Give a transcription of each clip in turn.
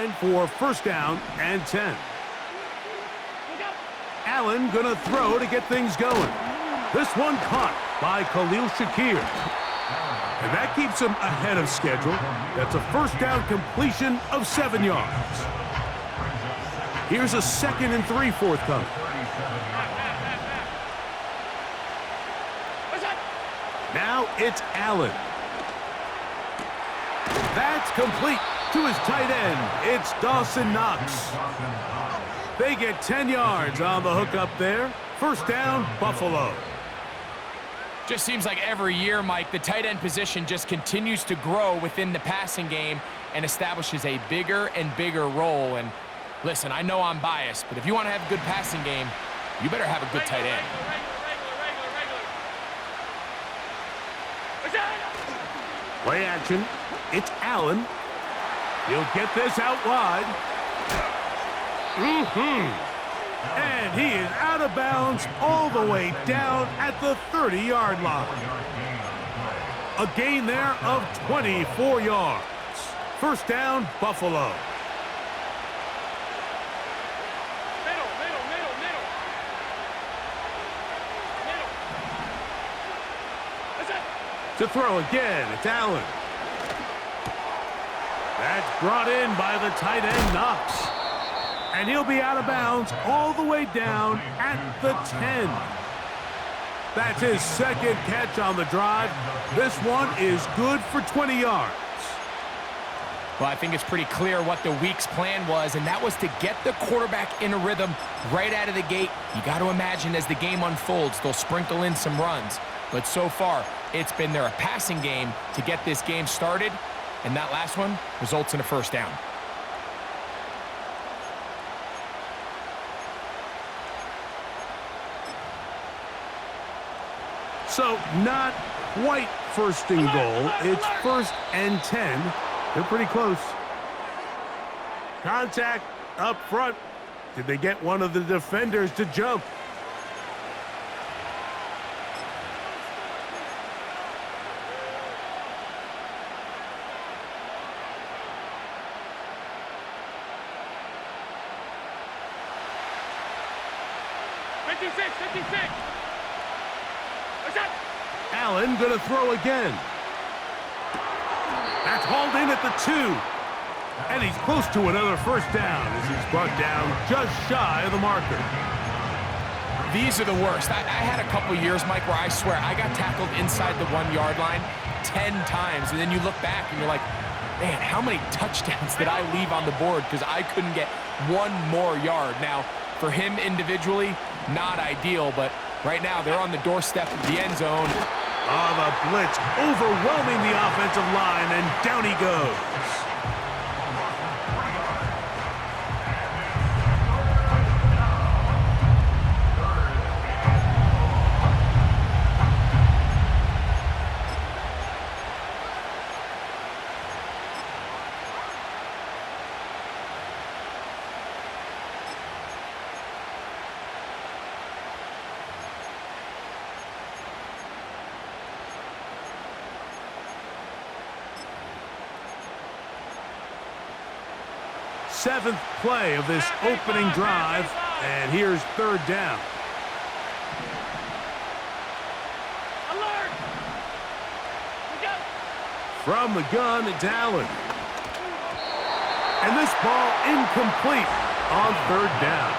line for first down and 10. Allen gonna throw to get things going. This one caught by Khalil Shakir. And that keeps him ahead of schedule. That's a first down completion of 7 yards. Here's a 2nd and 3 forthcoming. Now it's Allen. That's complete to his tight end. It's Dawson Knox. They get 10 yards on the hook up there. First down, Buffalo. Just seems like every year, Mike, the tight end position just continues to grow within the passing game and establishes a bigger and bigger role. And listen, I know I'm biased, but if you want to have a good passing game, you better have a good tight end. Play action. It's Allen. He'll get this out wide. And he is out of bounds all the way down at the 30-yard line. A gain there of 24 yards. First down, Buffalo. To throw again, it's Allen. That's brought in by the tight end, Knox. And he'll be out of bounds all the way down at the 10. That's his 2nd catch on the drive. This one is good for 20 yards. Well, I think it's pretty clear what the week's plan was, and that was to get the quarterback in a rhythm right out of the gate. You got to imagine as the game unfolds, they'll sprinkle in some runs. But so far, it's been their passing game to get this game started, and that last one results in a first down. So not quite first and goal. It's 1st and 10. They're pretty close. Contact up front. Did they get one of the defenders to jump? Allen gonna throw again. That's hauled in at the 2. And he's close to another first down as he's brought down just shy of the marker. These are the worst. I had a couple years, Mike, where I swear I got tackled inside the 1-yard line 10 times. And then you look back and you're like, man, how many touchdowns did I leave on the board because I couldn't get one more yard? Now, for him individually, not ideal, but right now they're on the doorstep of the end zone. Oh, the blitz overwhelming the offensive line, and down he goes. Seventh play of this opening drive, and here's 3rd down. Alert! From the gun, it's Allen. And this ball incomplete on 3rd down.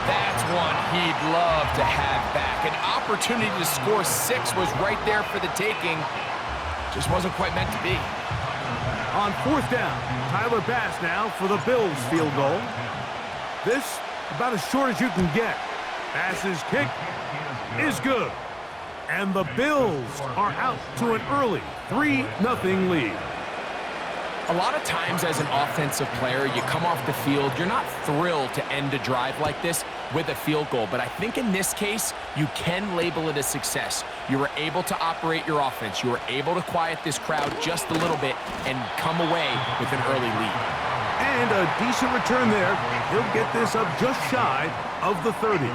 That's one he'd love to have back. An opportunity to score 6 was right there for the taking. Just wasn't quite meant to be. On 4th down, Tyler Bass now for the Bills field goal. This about as short as you can get. Bass's kick is good. And the Bills are out to an early 3-0 lead. A lot of times as an offensive player, you come off the field, you're not thrilled to end a drive like this with a field goal. But I think in this case, you can label it a success. You were able to operate your offense. You were able to quiet this crowd just a little bit and come away with an early lead. And a decent return there. He'll get this up just shy of the 30.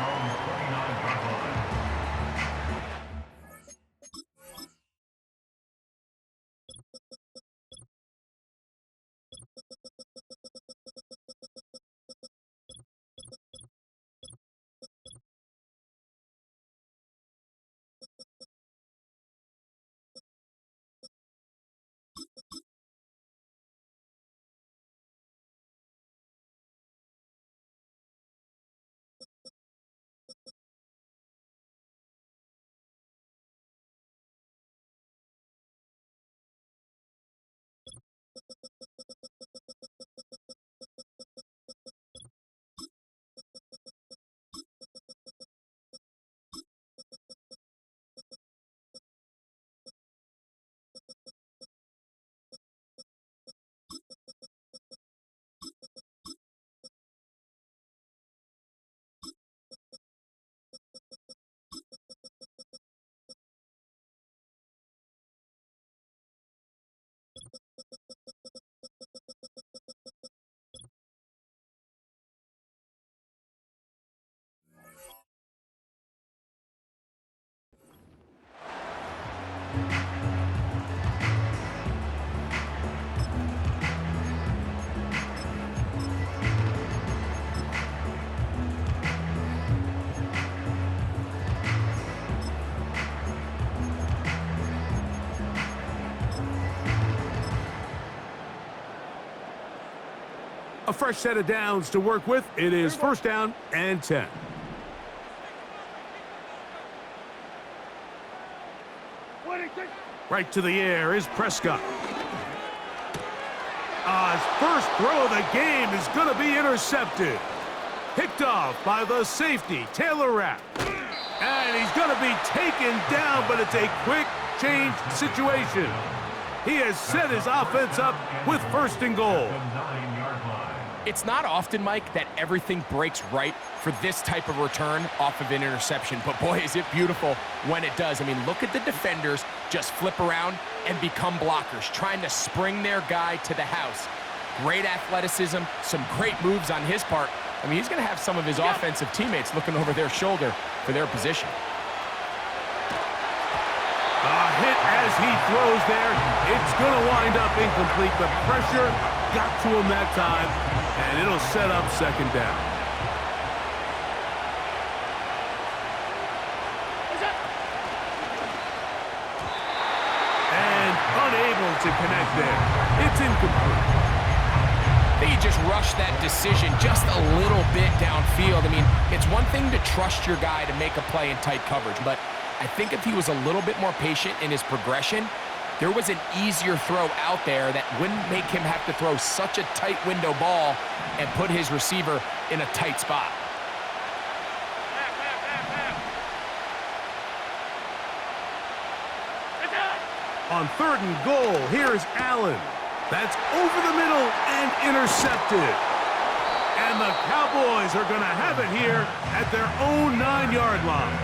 A fresh set of downs to work with. It is first down and 10. Right to the air is Prescott. His first throw of the game is going to be intercepted. Picked off by the safety, Taylor Rapp. And he's going to be taken down, but it's a quick change situation. He has set his offense up with first and goal. It's not often, Mike, that everything breaks right for this type of return off of an interception. But boy, is it beautiful when it does. I mean, look at the defenders just flip around and become blockers, trying to spring their guy to the house. Great athleticism, some great moves on his part. I mean, he's going to have some of his offensive teammates looking over their shoulder for their position. A hit as he throws there. It's going to wind up incomplete. The pressure got to him that time, and it'll set up second down. And unable to connect there. It's incomplete. They just rushed that decision just a little bit downfield. I mean, it's one thing to trust your guy to make a play in tight coverage, but I think if he was a little bit more patient in his progression, there was an easier throw out there that wouldn't make him have to throw such a tight window ball and put his receiver in a tight spot. On third and goal, here's Allen. That's over the middle and intercepted. And the Cowboys are going to have it here at their own 9-yard line.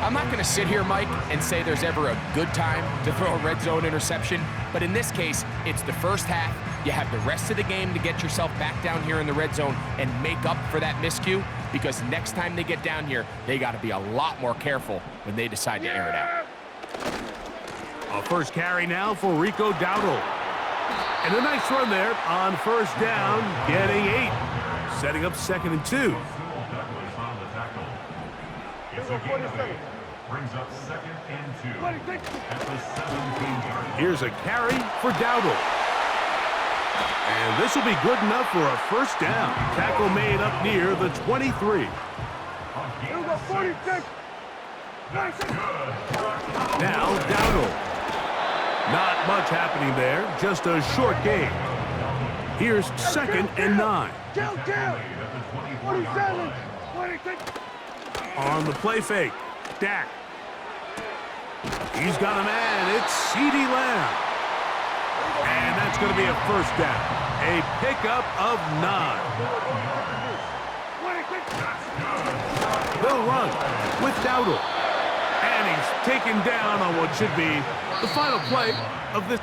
I'm not going to sit here, Mike, and say there's ever a good time to throw a red zone interception, but in this case, it's the first half. You have the rest of the game to get yourself back down here in the red zone and make up for that miscue, because next time they get down here, they got to be a lot more careful when they decide to air it out. A first carry now for Rico Dowdle. And a nice run there on first down, getting 8. Setting up second and 2. Brings up second and 2 at the 17-yard. Here's a carry for Dowdle. And this will be good enough for a first down. Tackle made up near the 23. Now Dowdle. Not much happening there, just a short gain. Here's second and 9. On the play fake, Dak. He's got a man, it's CeeDee Lamb. And that's going to be a first down. A pickup of 9. They'll run with Dowdle. And he's taken down on what should be the final play of this.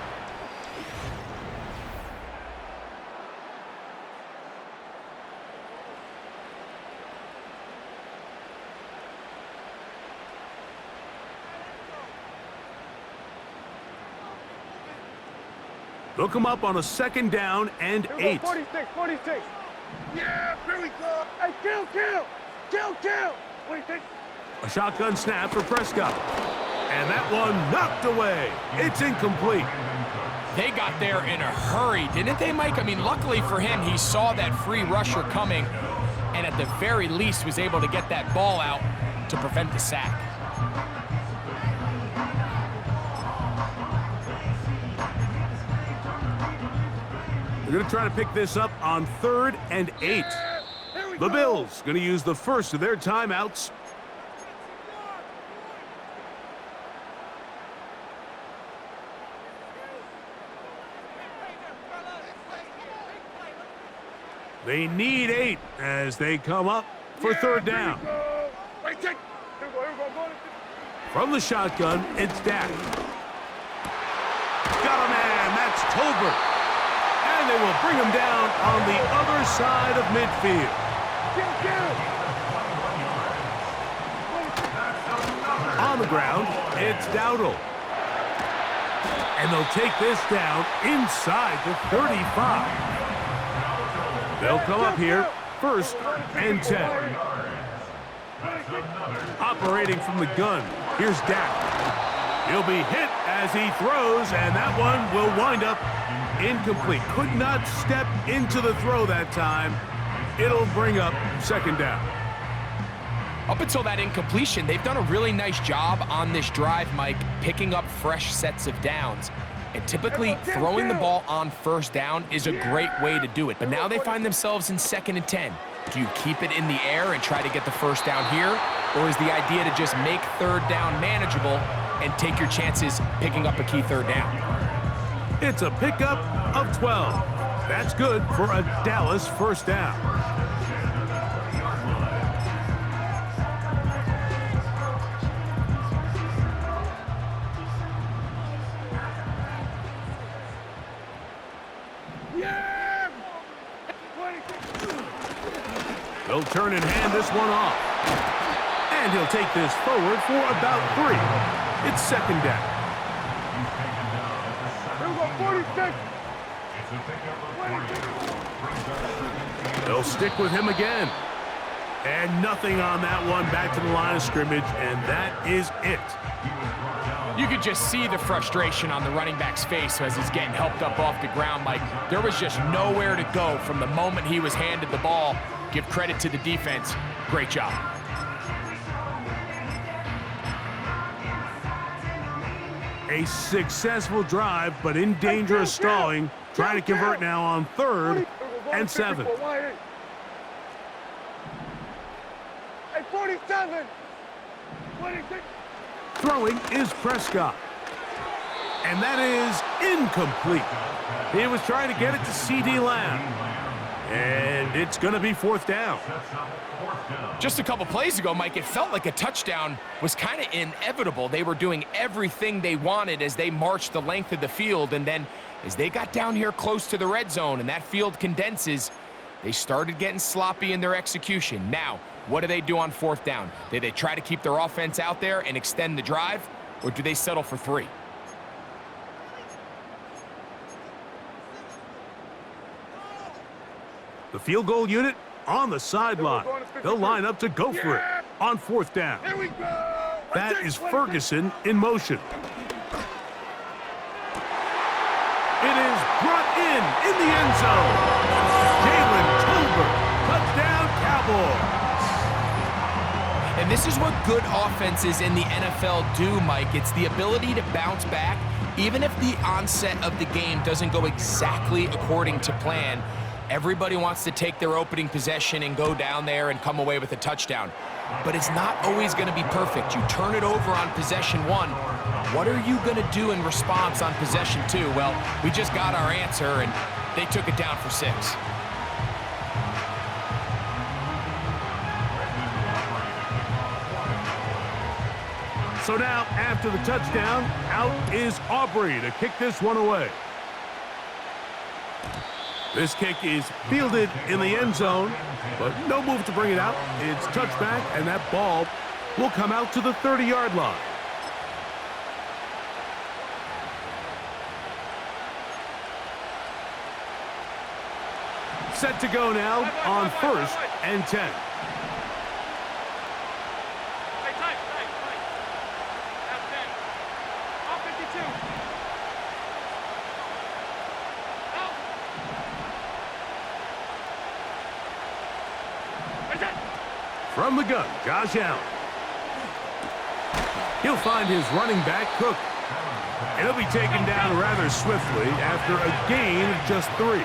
They'll come up on a second down and 8. 46. Yeah, here we go. Hey, kill. 46. A shotgun snap for Prescott. And that one knocked away. It's incomplete. They got there in a hurry, didn't they, Mike? I mean, luckily for him, he saw that free rusher coming and at the very least was able to get that ball out to prevent the sack. They're going to try to pick this up on third and 8. The Bills going to use the first of their timeouts. They need 8 as they come up for third down. From the shotgun, it's Dak. Got a man, that's Tolbert. And they will bring him down on the other side of midfield. On the ground, it's Dowdle. And they'll take this down inside the 35. They'll come up here, first and 10. Operating from the gun, here's Dak. He'll be hit as he throws, and that one will wind up Incomplete. Could not step into the throw that time. It'll bring up second down. Up until that incompletion, they've done a really nice job on this drive, Mike, picking up fresh sets of downs. And typically, throwing the ball on first down is a great way to do it. But now they find themselves in 2nd and 10. Do you keep it in the air and try to get the first down here? Or is the idea to just make third down manageable and take your chances picking up a key third down? It's a pickup of 12. That's good for a Dallas first down. He'll turn and hand this one off. And he'll take this forward for about 3. It's second down. Here we go, 46. They'll stick with him again. And nothing on that one. Back to the line of scrimmage, and that is it. You could just see the frustration on the running back's face as he's getting helped up off the ground. Like, there was just nowhere to go from the moment he was handed the ball. Give credit to the defense. Great job. A successful drive, but in danger of stalling. Trying to convert now on 3rd and 7. Hey, 47. 26. Throwing is Prescott. And that is incomplete. He was trying to get it to C.D. Lamb. And it's going to be 4th down. Just a couple plays ago, Mike, it felt like a touchdown was kind of inevitable. They were doing everything they wanted as they marched the length of the field. And then as they got down here close to the red zone and that field condenses, they started getting sloppy in their execution. Now, what do they do on 4th down? Do they try to keep their offense out there and extend the drive, or do they settle for 3? The field goal unit on the sideline. They'll line up to go for it on 4th down. Here we go. That is Ferguson in motion. It is brought in the end zone. Jalen Tolbert, touchdown Cowboys. And this is what good offenses in the NFL do, Mike. It's the ability to bounce back, even if the onset of the game doesn't go exactly according to plan. Everybody wants to take their opening possession and go down there and come away with a touchdown. But it's not always going to be perfect. You turn it over on possession 1. What are you going to do in response on possession 2? Well, we just got our answer, and they took it down for 6. So now, after the touchdown, out is Aubrey to kick this one away. This kick is fielded in the end zone, but no move to bring it out. It's touchback, and that ball will come out to the 30-yard line. Set to go now on 1st and 10. From the gun, Josh Allen. He'll find his running back, Cook. And he'll be taken down rather swiftly after a gain of just 3.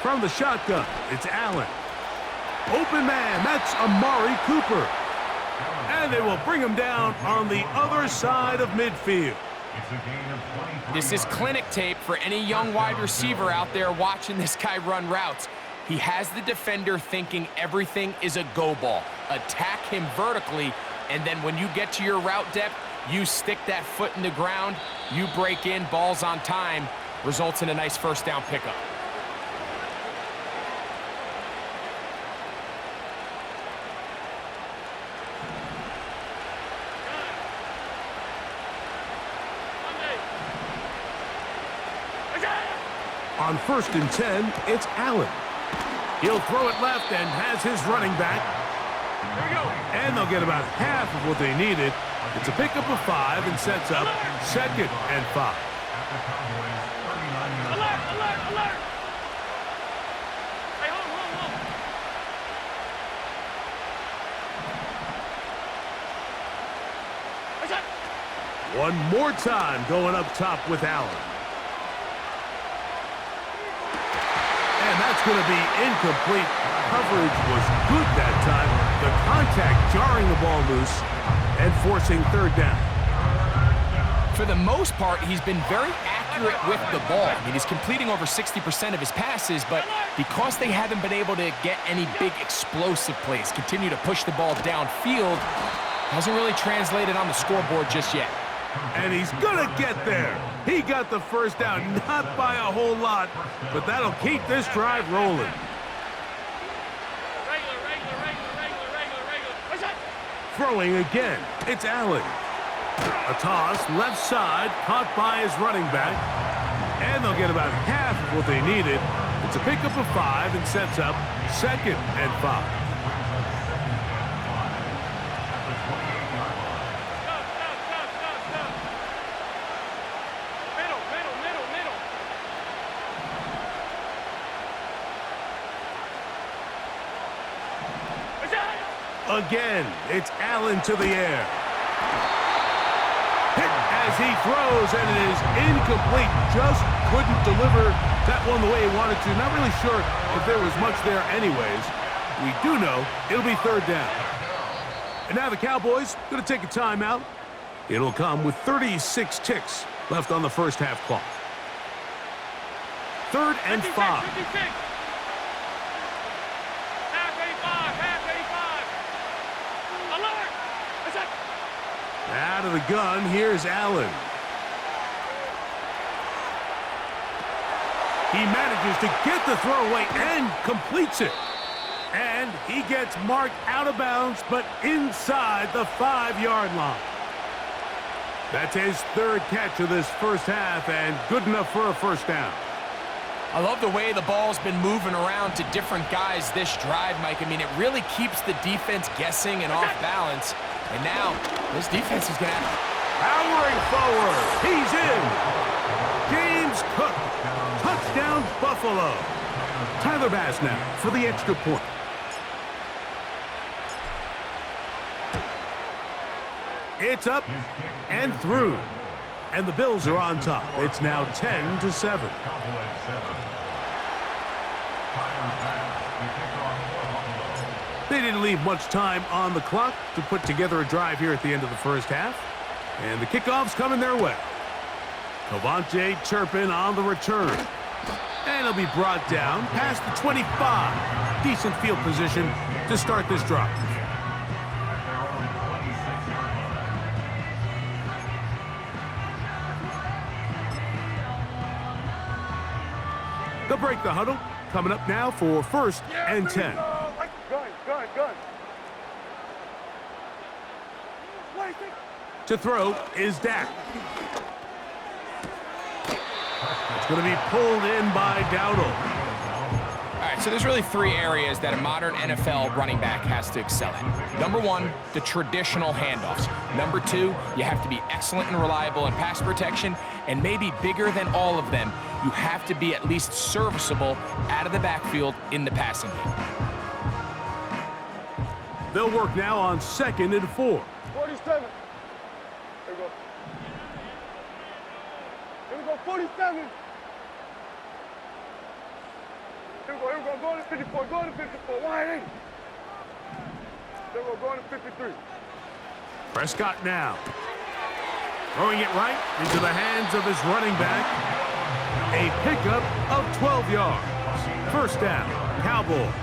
From the shotgun, it's Allen. Open man, that's Amari Cooper. And they will bring him down on the other side of midfield. This is clinic tape for any young wide receiver out there watching this guy run routes. He has the defender thinking everything is a go ball. Attack him vertically, and then when you get to your route depth, you stick that foot in the ground, you break in, balls on time, results in a nice first down pickup. On 1st and 10, it's Allen. He'll throw it left and has his running back. And they'll get about half of what they needed. It's a pickup of 5 and sets up 2nd and 5. After Cowboys 39 yards. Alert! Hey, hold. One more time going up top with Allen. And that's going to be incomplete. Coverage was good that time. The contact jarring the ball loose and forcing 3rd down. For the most part, he's been very accurate with the ball. I mean, he's completing over 60% of his passes, but because they haven't been able to get any big explosive plays, continue to push the ball downfield, hasn't really translated on the scoreboard just yet. And he's gonna get there. He got the 1st down, not by a whole lot, but that'll keep this drive rolling. Throwing again, it's Allen. A toss, left side, caught by his running back. And they'll get about half of what they needed. It's a pickup of 5 and sets up 2nd and 5. Again, it's Allen to the air. Hit as he throws, and it is incomplete. Just couldn't deliver that one the way he wanted to. Not really sure if there was much there anyways. We do know it'll be 3rd down. And now the Cowboys going to take a timeout. It'll come with 36 ticks left on the 1st half clock. 3rd and 5. Out of the gun, here's Allen. He manages to get the throw away and completes it. And he gets marked out of bounds, but inside the 5-yard line. That's his 3rd catch of this 1st half, and good enough for a 1st down. I love the way the ball's been moving around to different guys this drive, Mike. I mean, it really keeps the defense guessing and off balance. And now, this defense is going to have... Powering forward. He's in. James Cook. Touchdown, Buffalo. Tyler Bass now for the extra point. It's up and through. And the Bills are on top. It's now 10-7. They didn't leave much time on the clock to put together a drive here at the end of the 1st half. And the kickoff's coming their way. Cavante Turpin on the return. And he'll be brought down past the 25. Decent field position to start this drive. They'll break the huddle. Coming up now for 1st and 10. Gun. To throw is Dak. It's going to be pulled in by Dowdle. All right, so there's really 3 areas that a modern NFL running back has to excel at. Number 1, the traditional handoffs. Number 2, you have to be excellent and reliable in pass protection. And maybe bigger than all of them, you have to be at least serviceable out of the backfield in the passing game. They'll work now on 2nd and 4. 47. Here we go, 47. Here we go, go to 54, go to 54, wide in. There we go, going to 53. Prescott now. Throwing it right into the hands of his running back. A pickup of 12 yards. 1st down, Cowboys.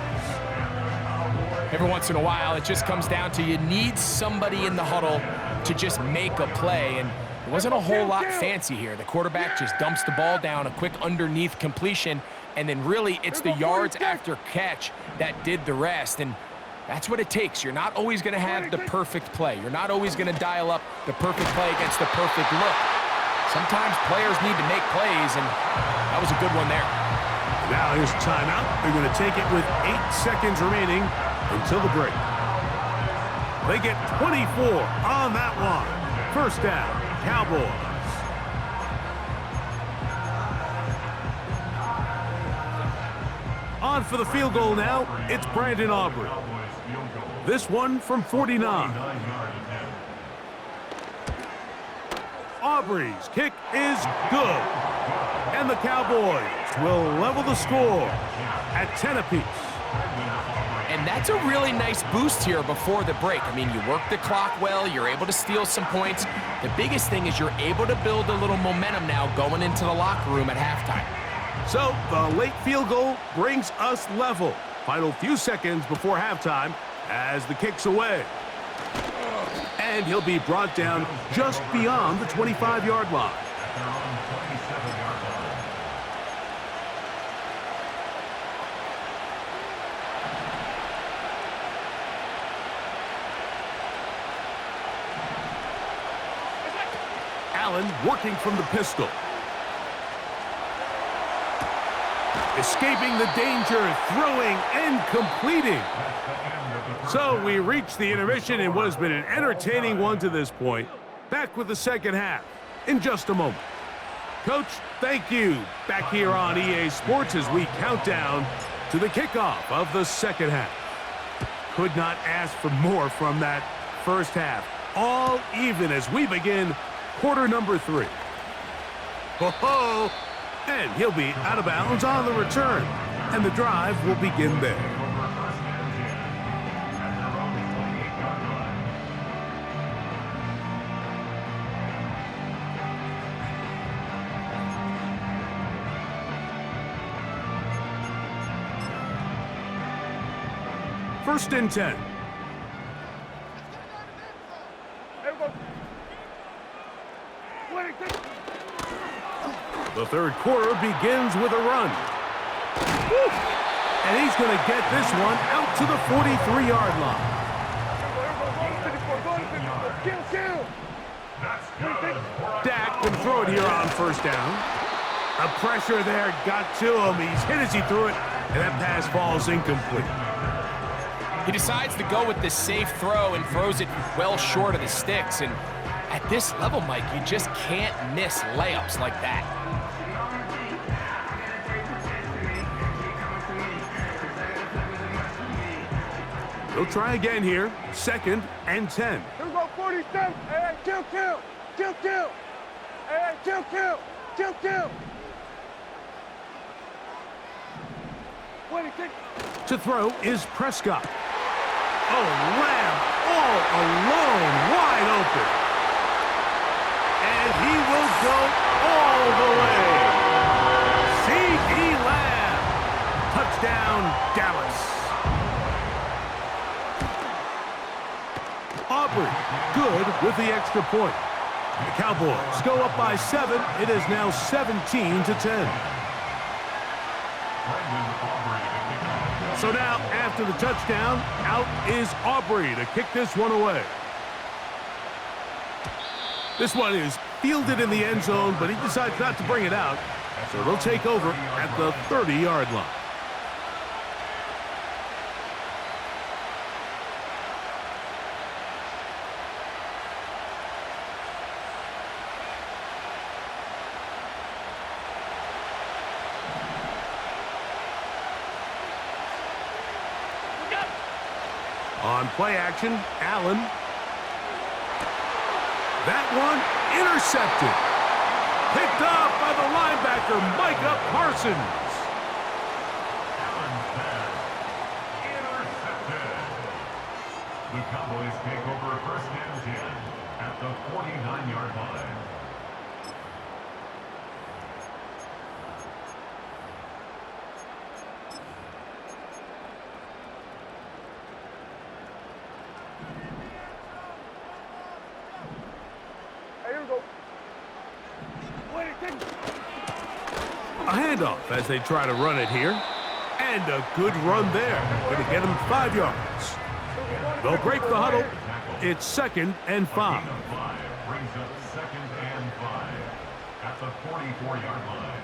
Every once in a while, it just comes down to you need somebody in the huddle to just make a play, and it wasn't a whole lot fancy here. The quarterback just dumps the ball down, a quick underneath completion, and then really it's the yards after catch that did the rest, and that's what it takes. You're not always going to have the perfect play. You're not always going to dial up the perfect play against the perfect look. Sometimes players need to make plays, and that was a good one there. Now here's a timeout. They're going to take it with 8 seconds remaining until the break. They get 24 on that one. First down, Cowboys. On for the field goal now, it's Brandon Aubrey. This one from 49. Aubrey's kick is good. And the Cowboys will level the score at 10 apiece. And that's a really nice boost here before the break. I mean, you work the clock well, you're able to steal some points. The biggest thing is you're able to build a little momentum now going into the locker room at halftime. So the late field goal brings us level. Final few seconds before halftime as the kick's away. And he'll be brought down just beyond the 25-yard line. Allen working from the pistol. Escaping the danger, throwing and completing. So we reach the intermission in what has been an entertaining one to this point. Back with the second half in just a moment. Coach, thank you. Back here on EA Sports as we count down to the kickoff of the second half. Could not ask for more from that first half. All even as we begin quarter number 3. Ho-ho! And he'll be out of bounds on the return. And the drive will begin there. First and 10. The third quarter begins with a run. Woo! And he's going to get this one out to the 43-yard line. Dak can throw it here on first down. A pressure there got to him. He's hit as he threw it, and that pass falls incomplete. He decides to go with this safe throw and throws it well short of the sticks. And at this level, Mike, you just can't miss layups like that. He'll try again here. Second and 10. Here we go, 47. Hey, kill. Hey, kill. To throw is Prescott. Oh, Lamb all alone, wide open. And he will go all the way. C.D. Lamb. Touchdown, Dallas. Aubrey, good with the extra point. The Cowboys go up by 7. It is now 17-10. So now, after the touchdown, out is Aubrey to kick this one away. This one is fielded in the end zone, but he decides not to bring it out. So they'll take over at the 30-yard line. On play action, Allen. That one intercepted. Picked off by the linebacker, Micah Parsons. Allen's pass intercepted. The Cowboys take over first and 10 at the 49-yard line. A handoff as they try to run it here. And a good run there. Going to get him 5 yards. They'll break the huddle. It's 2nd and 5. Brings up 2nd and 5 at the 44-yard line.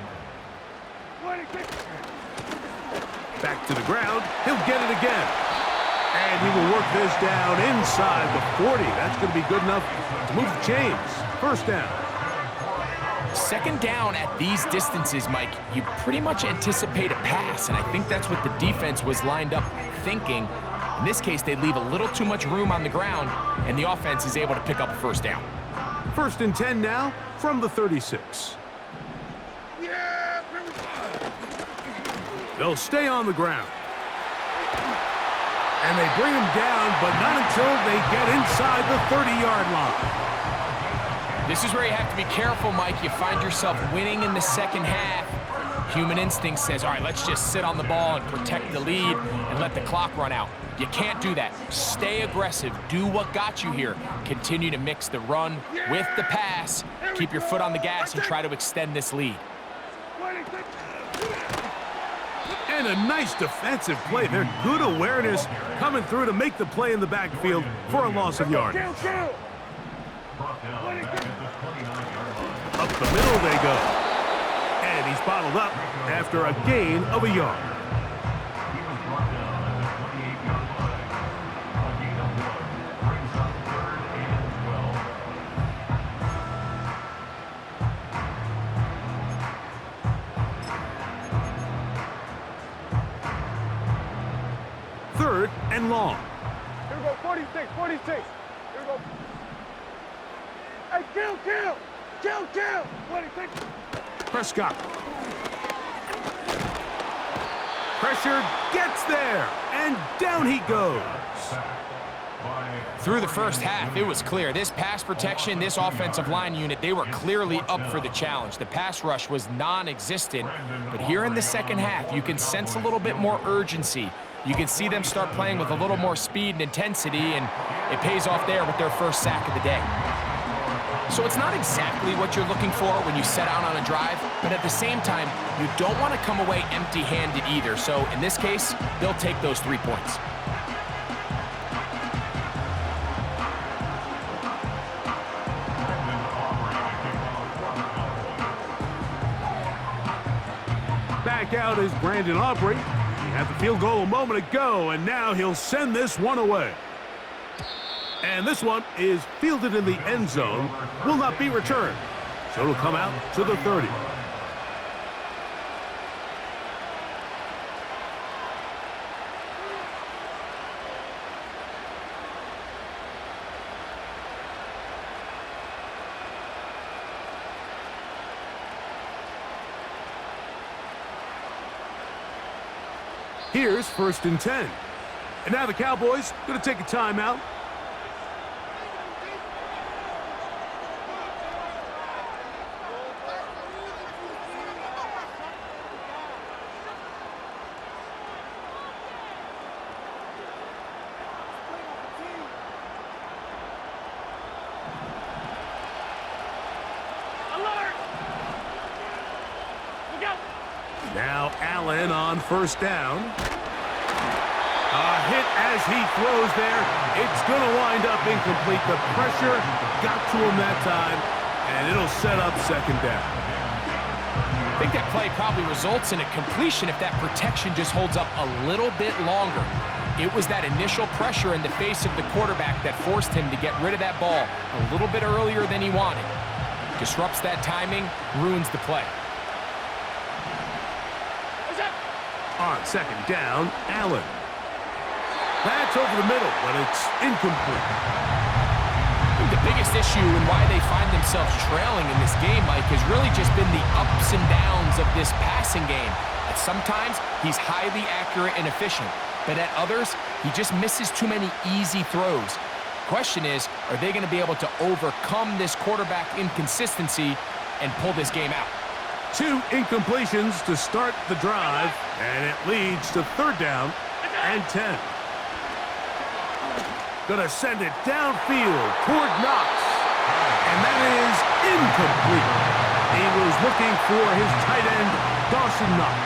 Back to the ground. He'll get it again. And he will work this down inside the 40. That's going to be good enough to move the chains. First down. Second down at these distances, Mike, you pretty much anticipate a pass, and I think that's what the defense was lined up thinking. In this case, they leave a little too much room on the ground, and the offense is able to pick up a first down. First and 10 now from the 36. They'll stay on the ground. And they bring him down, but not until they get inside the 30-yard line. This is where you have to be careful, Mike. You find yourself winning in the second half. Human instinct says, all right, let's just sit on the ball and protect the lead and let the clock run out. You can't do that. Stay aggressive. Do what got you here. Continue to mix the run with the pass. Keep your foot on the gas and try to extend this lead. And a nice defensive play. They're good awareness coming through to make the play in the backfield for a loss of yardage. Up the middle they go. And he's bottled up after a gain of a yard. He was brought down at the 28-yard line. A gain of 1 brings up 3rd and 12. Third and long. Here we go, 46, 46. Here we go. Hey, kill! 26. Prescott. Pressure gets there, and down he goes. Through the first half, it was clear. This pass protection, this offensive line unit, they were clearly up for the challenge. The pass rush was non-existent, but here in the second half, you can sense a little bit more urgency. You can see them start playing with a little more speed and intensity, and it pays off there with their first sack of the day. So it's not exactly what you're looking for when you set out on a drive, but at the same time, you don't want to come away empty-handed either. So in this case, they'll take those 3 points. Back out is Brandon Aubrey. He had the field goal a moment ago, and now he'll send this one away. And this one is fielded in the end zone, will not be returned. So it'll come out to the 30. Here's first and 10. And now the Cowboys going to take a timeout. Now Allen on first down. A hit as he throws there. It's going to wind up incomplete. The pressure got to him that time, and it'll set up second down. I think that play probably results in a completion if that protection just holds up a little bit longer. It was that initial pressure in the face of the quarterback that forced him to get rid of that ball a little bit earlier than he wanted. Disrupts that timing, ruins the play. On second down, Allen. That's over the middle, but it's incomplete. I think the biggest issue and why they find themselves trailing in this game, Mike, has really just been the ups and downs of this passing game. At sometimes, he's highly accurate and efficient, but at others, he just misses too many easy throws. Question is, are they going to be able to overcome this quarterback inconsistency and pull this game out? 2 incompletions to start the drive, and it leads to third down and 10. Gonna send it downfield toward Knox, and that is incomplete. He was looking for his tight end, Dawson Knox.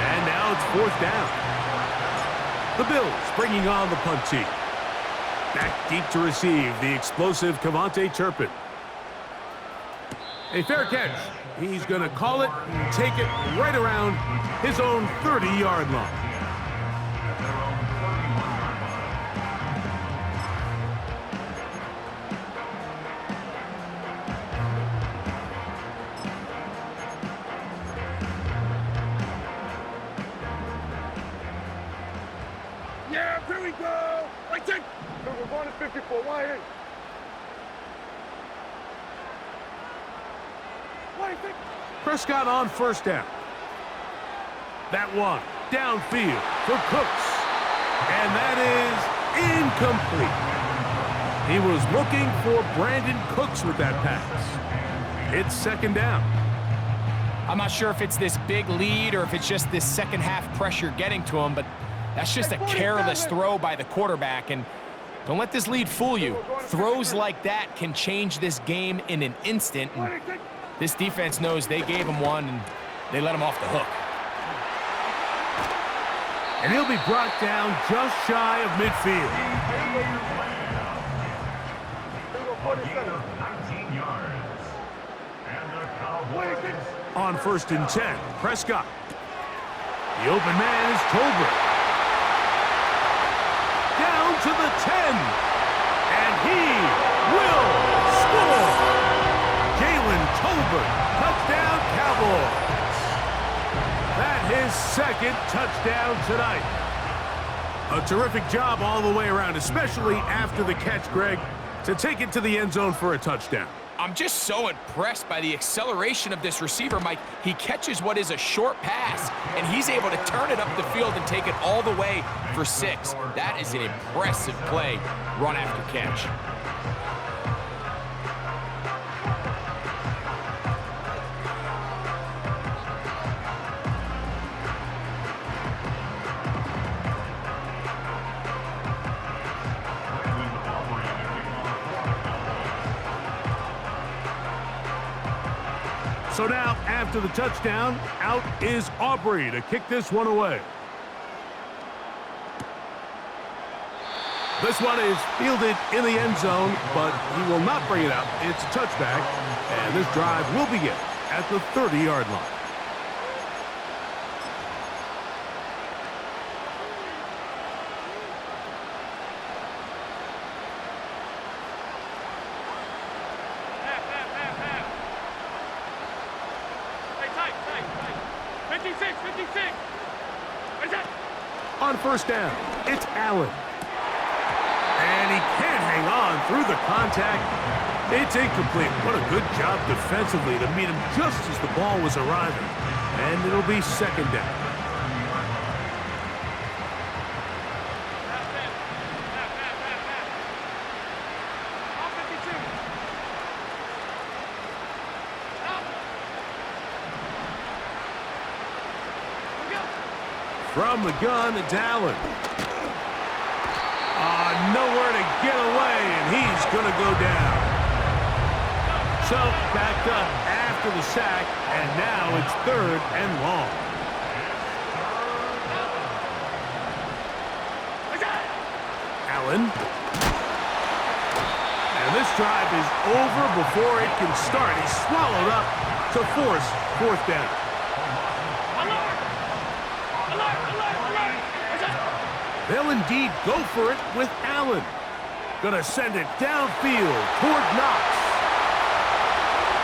And now it's fourth down. The Bills bringing on the punt team. Back deep to receive the explosive Cavante Turpin. A fair catch. He's going to call it and take it right around his own 30-yard line. 54, wide eight. Wide eight. Prescott on first down. That one downfield for Cooks. And that is incomplete. He was looking for Brandon Cooks with that pass. It's second down. I'm not sure if it's this big lead or if it's just this second half pressure getting to him, but that's just a careless throw by the quarterback. And don't let this lead fool you. Throws like that can change this game in an instant. And this defense knows they gave him one and they let him off the hook. And he'll be brought down just shy of midfield. On first and 10, Prescott. The open man is Tolbert. Down to the 10. And he will score. Jalen Tolbert, touchdown Cowboys. That his second touchdown tonight. A terrific job all the way around, especially after the catch, Greg, to take it to the end zone for a touchdown. I'm just so impressed by the acceleration of this receiver, Mike. He catches what is a short pass, and he's able to turn it up the field and take it all the way for 6. That is an impressive play, run after catch. So now, after the touchdown, out is Aubrey to kick this one away. This one is fielded in the end zone, but he will not bring it out. It's a touchback, and this drive will begin at the 30-yard line. On first down, it's Allen. And he can't hang on through the contact. It's incomplete. What a good job defensively to meet him just as the ball was arriving. And it'll be second down. From the gun, it's Allen. Nowhere to get away, and he's going to go down. So, backed up after the sack, and now it's third and long. Allen. And this drive is over before it can start. He's swallowed up to force fourth down. They'll indeed go for it with Allen. Gonna send it downfield toward Knox.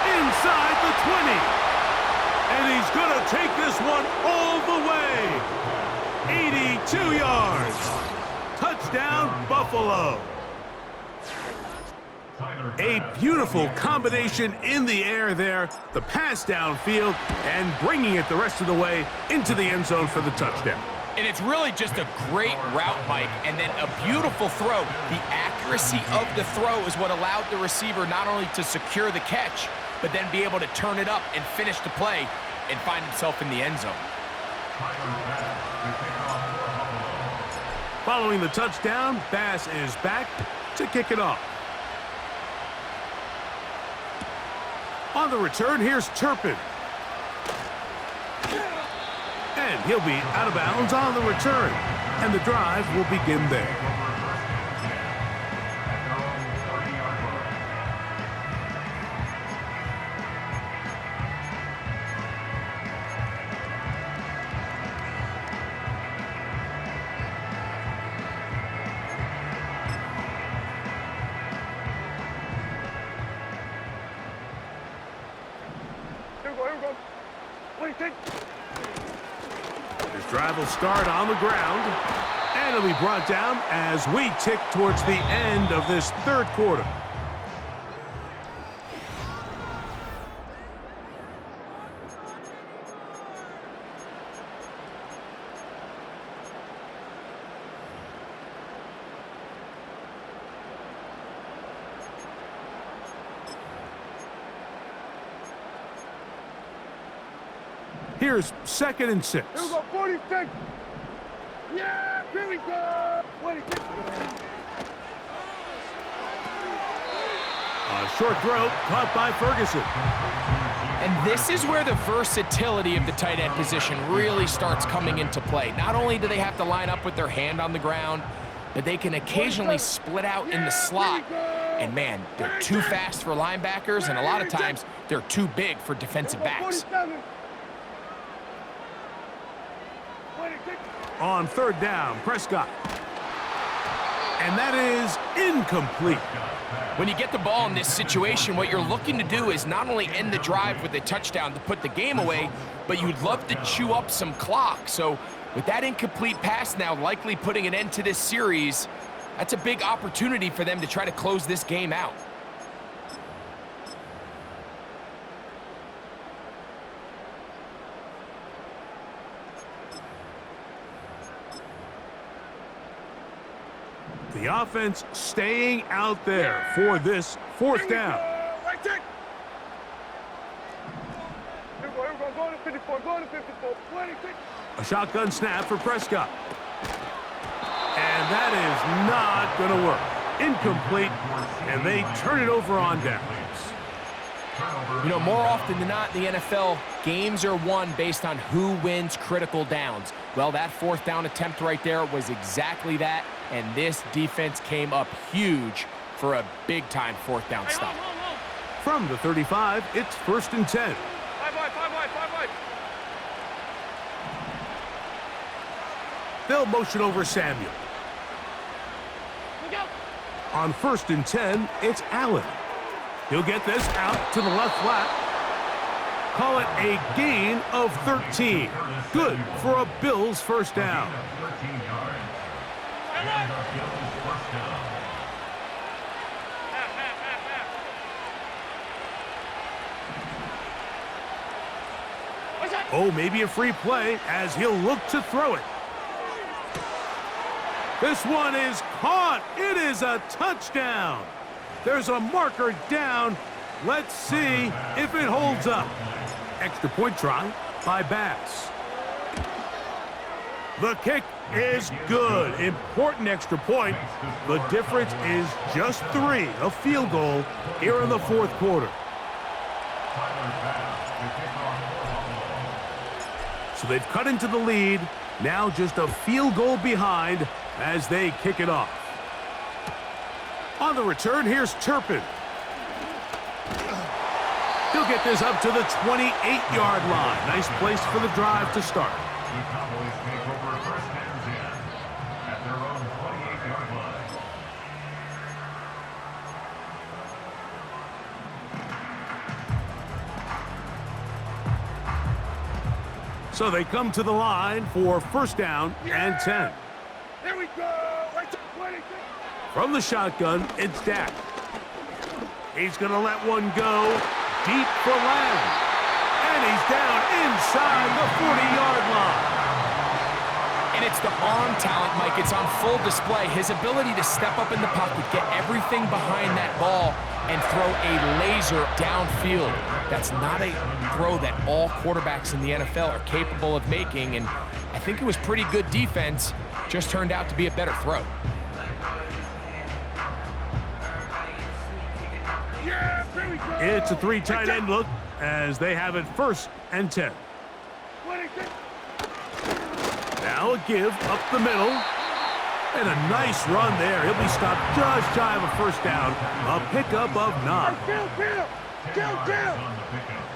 Inside the 20. And he's gonna take this one all the way. 82 yards. Touchdown, Buffalo. A beautiful combination in the air there. The pass downfield and bringing it the rest of the way into the end zone for the touchdown. And it's really just a great route, Mike, and then a beautiful throw. The accuracy of the throw is what allowed the receiver not only to secure the catch, but then be able to turn it up and finish the play and find himself in the end zone. Following the touchdown, Bass is back to kick it off. On the return, here's Turpin. And he'll be out of bounds on the return. And the drive will begin there. Here we go. Wait, take. This drive will start on the ground. And And it'll be brought down as we tick towards the end of this third quarter. Here's 2nd and 6. Here we go, 46. Yeah, here we go. 46. A short throw caught by Ferguson. And this is where the versatility of the tight end position really starts coming into play. Not only do they have to line up with their hand on the ground, but they can occasionally split out in the slot. And man, they're too fast for linebackers, and a lot of times they're too big for defensive backs. On 3rd down, Prescott. And that is incomplete. When you get the ball in this situation, what you're looking to do is not only end the drive with a touchdown to put the game away, but you'd love to chew up some clock. So with that incomplete pass now likely putting an end to this series, that's a big opportunity for them to try to close this game out. The offense staying out there for this 4th down. Right check. Here we go. Go to 54. Go to 54. 26. A shotgun snap for Prescott. And that is not going to work. Incomplete, and they turn it over on downs. You know, more often than not in the NFL, games are won based on who wins critical downs. Well, that 4th down attempt right there was exactly that, and this defense came up huge for a big-time 4th down stop. From the 35, it's 1st and 10. 5 wide. They'll motion over Samuel. On 1st and 10, it's Allen. He'll get this out to the left flat. Call it a gain of 13. Good for a Bills 1st down. 13 yards. And the Bills 1st down. Oh, maybe a free play as he'll look to throw it. This one is caught. It is a touchdown. There's a marker down. Let's see if it holds up. Extra point try by Bass. The kick is good. Important extra point. The difference is just 3, a field goal here in the 4th quarter. So they've cut into the lead. Now just a field goal behind as they kick it off. On the return, here's Turpin. He'll get this up to the 28-yard line. Nice place for the drive to start. The Cowboys take over 1st and 10 at their own 28-yard line. So they come to the line for 1st down and 10. Here we go. Right to 26. From the shotgun, it's Dak. He's going to let one go deep for Lamb. And he's down inside the 40-yard line. And it's the arm talent, Mike. It's on full display. His ability to step up in the pocket, get everything behind that ball, and throw a laser downfield. That's not a throw that all quarterbacks in the NFL are capable of making, and I think it was pretty good defense. Just turned out to be a better throw. It's a 3 tight end look as they have it 1st and 10. Now a give up the middle. And a nice run there. He'll be stopped just shy of a 1st down. A pickup of 9. Kill.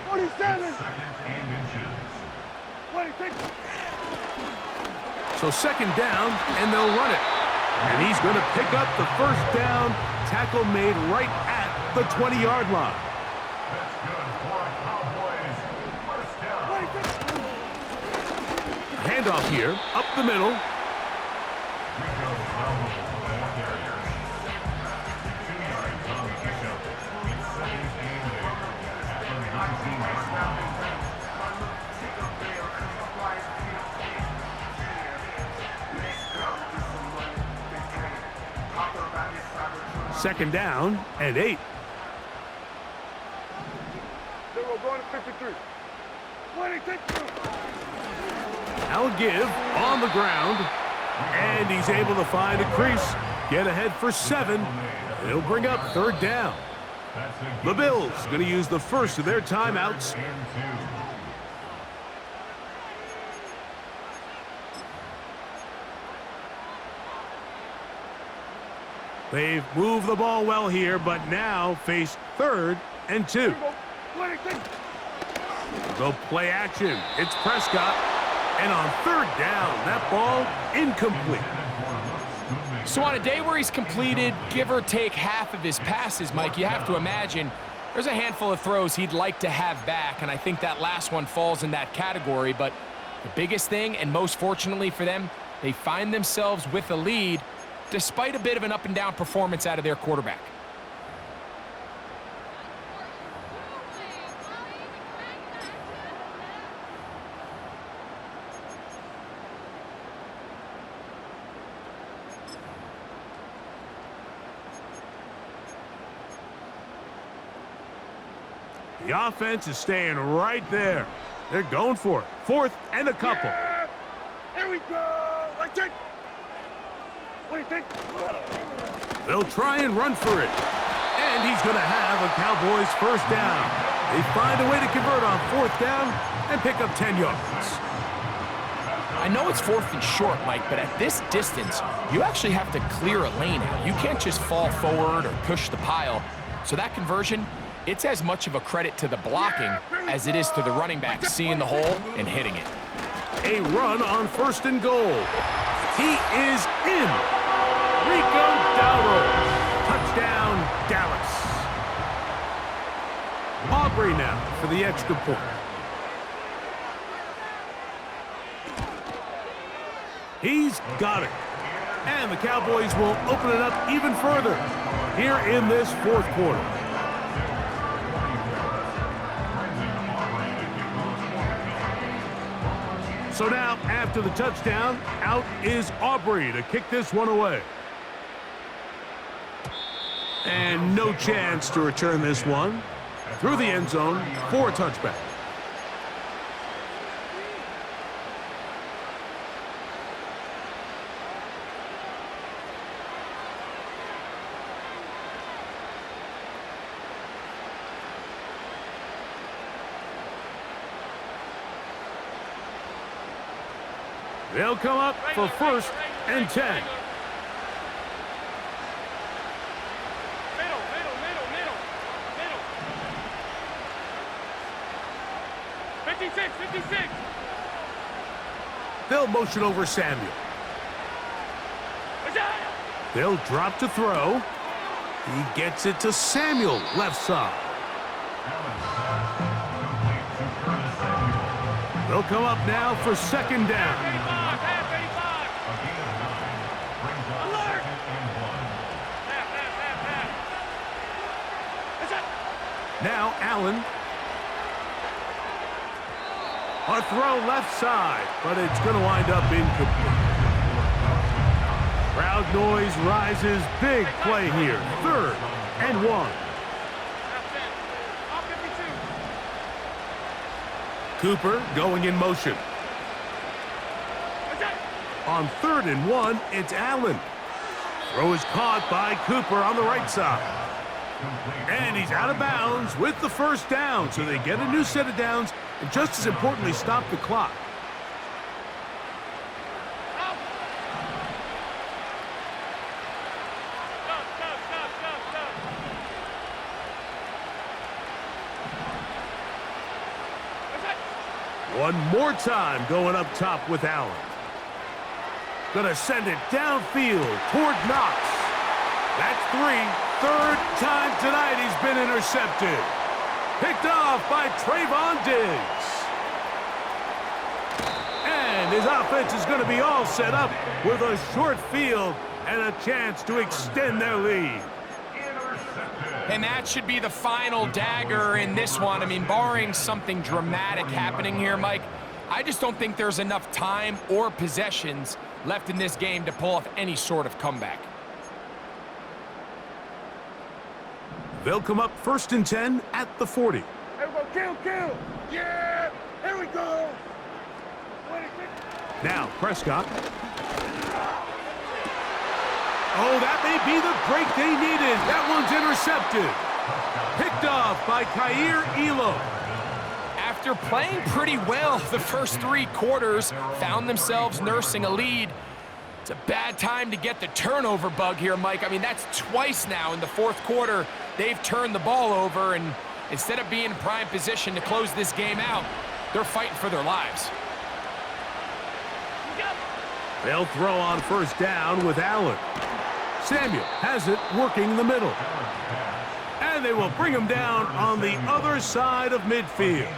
47. 26. So 2nd down, and they'll run it. And he's going to pick up the 1st down. Tackle made right at the 20-yard line. That's good for a Cowboys 1st down. Handoff here, up the middle. Second down and 8. They will go to 53. 26. Now a give on the ground, and he's able to find a crease, get ahead for 7. It'll bring up third down. The Bills going to use the first of their timeouts. They've moved the ball well here, but now face 3rd and 2. 26. Go play action. It's Prescott. And on third down, that ball incomplete. So on a day where he's completed, give or take half of his passes, Mike, you have to imagine there's a handful of throws he'd like to have back, and I think that last one falls in that category. But the biggest thing, and most fortunately for them, they find themselves with a lead despite a bit of an up-and-down performance out of their quarterback. The offense is staying right there. They're going for it. 4th and a couple. Yeah. Here we go. Let's take. 26. They'll try and run for it. And he's going to have a Cowboys first down. They find a way to convert on 4th down and pick up 10 yards. I know it's 4th and short, Mike, but at this distance, you actually have to clear a lane out. You can't just fall forward or push the pile. So that conversion, it's as much of a credit to the blocking as it is to the running back seeing the hole and hitting it. A run on 1st and goal. He is in. Rico Dowdle. Touchdown, Dallas. Aubrey now for the extra point. He's got it. And the Cowboys will open it up even further here in this 4th quarter. So now, after the touchdown, out is Aubrey to kick this one away. And no chance to return this one through the end zone for a touchback. They'll come up for 1st and 10. Middle. 56. They'll motion over Samuel. They'll drop to throw. He gets it to Samuel, left side. They'll come up now for 2nd down. Now Allen. A throw left side, but it's going to wind up incomplete. Crowd noise rises. Big play here. 3rd and 1. Cooper going in motion. On 3rd and 1, it's Allen. Throw is caught by Cooper on the right side. And he's out of bounds with the first down, so they get a new set of downs, and just as importantly, stop the clock. One more time going up top with Allen. Gonna send it downfield toward Knox. That's 3. 3rd time tonight he's been intercepted. Picked off by Trayvon Diggs. And his offense is going to be all set up with a short field and a chance to extend their lead. And that should be the final dagger in this one. I mean, barring something dramatic happening here, Mike, I just don't think there's enough time or possessions left in this game to pull off any sort of comeback. They'll come up 1st and 10 at the 40. Here we go, kill. Yeah, here we go. Now, Prescott. Oh, that may be the break they needed. That one's intercepted. Picked off by Leemo. After playing pretty well the first 3 quarters, found themselves nursing a lead. It's a bad time to get the turnover bug here, Mike. I mean, that's twice now in the 4th quarter. They've turned the ball over, and instead of being in prime position to close this game out, they're fighting for their lives. They'll throw on 1st down with Allen. Samuel has it working the middle. And they will bring him down on the other side of midfield.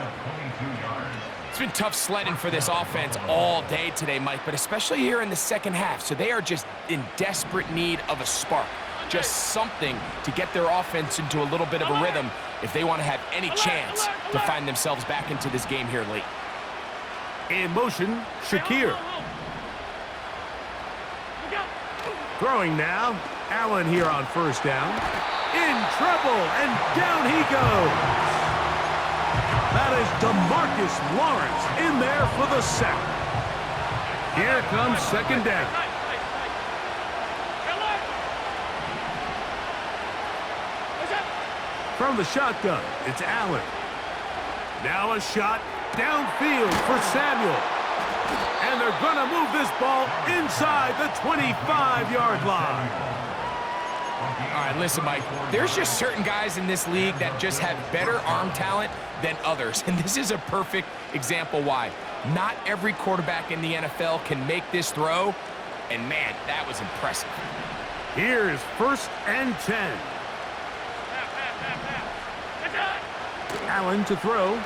It's been tough sledding for this offense all day today, Mike, but especially here in the second half. So they are just in desperate need of a spark, just something to get their offense into a little bit of a rhythm if they want to have any chance to find themselves back into this game here late. In motion, Shakir. Throwing now. Allen here on 1st down. In trouble, and down he goes. That is DeMarcus Lawrence in there for the sack. Here comes 2nd down. From the shotgun, it's Allen. Now a shot downfield for Samuel. And they're going to move this ball inside the 25-yard line. All right, listen, Mike, there's just certain guys in this league that just have better arm talent than others, and this is a perfect example why. Not every quarterback in the NFL can make this throw, and man, that was impressive. Here's 1st and 10. Allen to throw.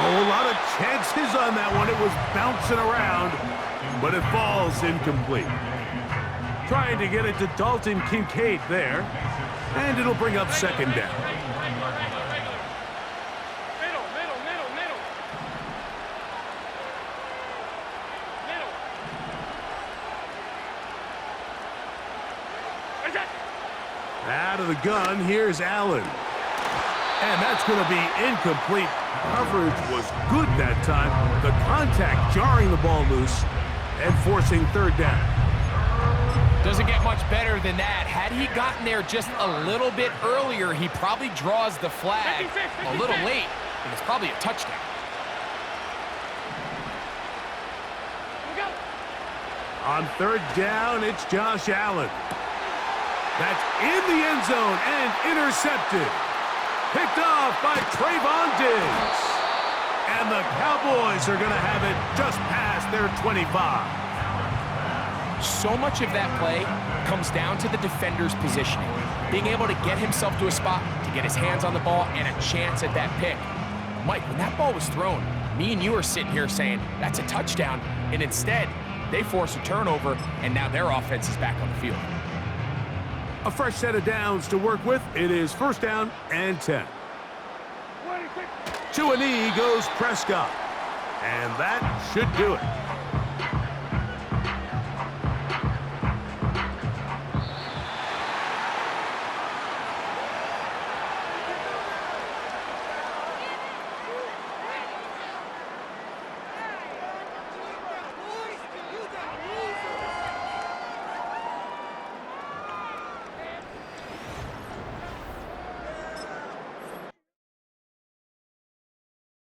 Oh, a lot of chances on that one. It was bouncing around, but it falls incomplete. Trying to get it to Dalton Kincaid there, and it'll bring up 2nd down. Out of the gun, here's Allen. And that's going to be incomplete. Coverage was good that time. The contact jarring the ball loose and forcing 3rd down. Doesn't get much better than that. Had he gotten there just a little bit earlier, he probably draws the flag a little late, and it's probably a touchdown. On 3rd down, it's Josh Allen. That's in the end zone and intercepted. Picked off by Trayvon Diggs. And the Cowboys are going to have it just past their 25. So much of that play comes down to the defender's positioning. Being able to get himself to a spot, to get his hands on the ball, and a chance at that pick. Mike, when that ball was thrown, me and you are sitting here saying, that's a touchdown. And instead, they force a turnover, and now their offense is back on the field. A fresh set of downs to work with. It is 1st down and 10. To a knee goes Prescott. And that should do it.